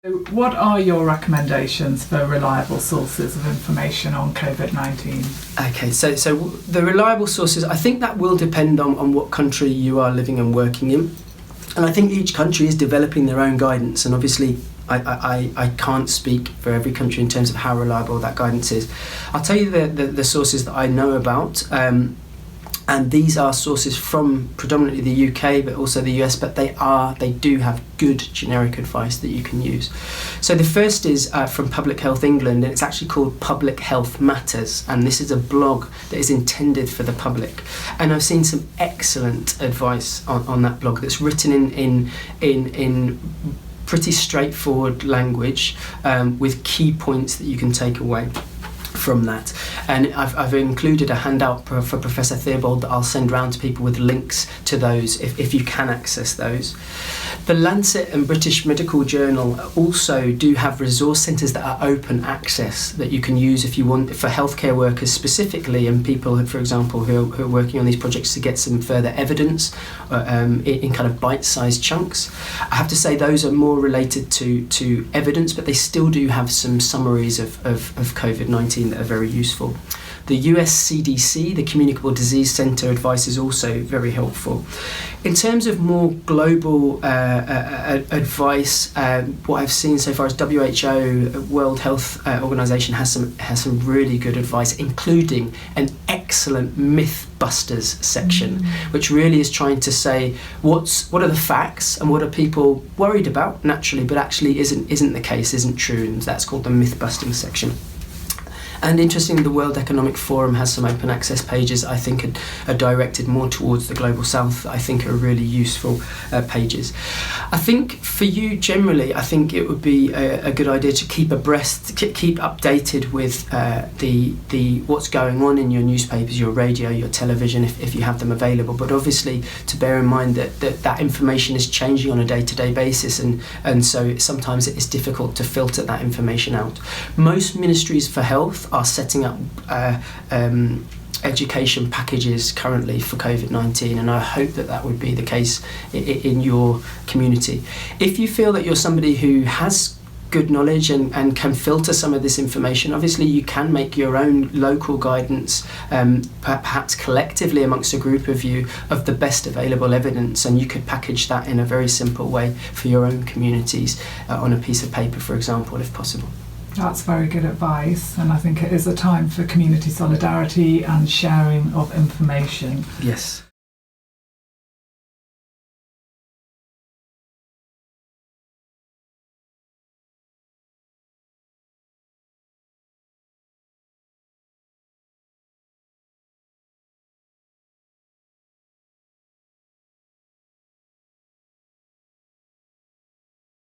What are your recommendations for reliable sources of information on COVID-19? Okay, so the reliable sources, I think that will depend on what country you are living and working in. And I think each country is developing their own guidance, and obviously I can't speak for every country in terms of how reliable that guidance is. I'll tell you the sources that I know about, and these are sources from predominantly the UK but also the US, but they do have good generic advice that you can use. So the first is from Public Health England, and it's actually called Public Health Matters, and this is a blog that is intended for the public. And I've seen some excellent advice on that blog that's written in pretty straightforward language, with key points that you can take away from that. And I've included a handout for Professor Theobald that I'll send round to people with links to those if you can access those. The Lancet and British Medical Journal also do have resource centres that are open access that you can use if you want, for healthcare workers specifically, and people, for example, who are working on these projects to get some further evidence in kind of bite-sized chunks. I have to say those are more related to evidence, but they still do have some summaries of COVID-19 that are very useful. The US CDC, the Communicable Disease Centre advice, is also very helpful. In terms of more global advice, what I've seen so far is WHO, World Health Organization, has some really good advice, including an excellent Mythbusters section, which really is trying to say what are the facts and what are people worried about naturally, but actually isn't the case, isn't true, and that's called the Myth-busting section. And interestingly, the World Economic Forum has some open access pages I think are directed more towards the Global South, that I think are really useful pages. I think for you generally, I think it would be a good idea to keep abreast, keep updated with the what's going on in your newspapers, your radio, your television, if you have them available. But obviously to bear in mind that information is changing on a day-to-day basis, and so sometimes it is difficult to filter that information out. Most ministries for health are setting up education packages currently for COVID-19, and I hope that would be the case in your community. If you feel that you're somebody who has good knowledge and can filter some of this information, obviously you can make your own local guidance, perhaps collectively amongst a group of you, of the best available evidence, and you could package that in a very simple way for your own communities on a piece of paper, for example, if possible. That's very good advice, and I think it is a time for community solidarity and sharing of information. Yes.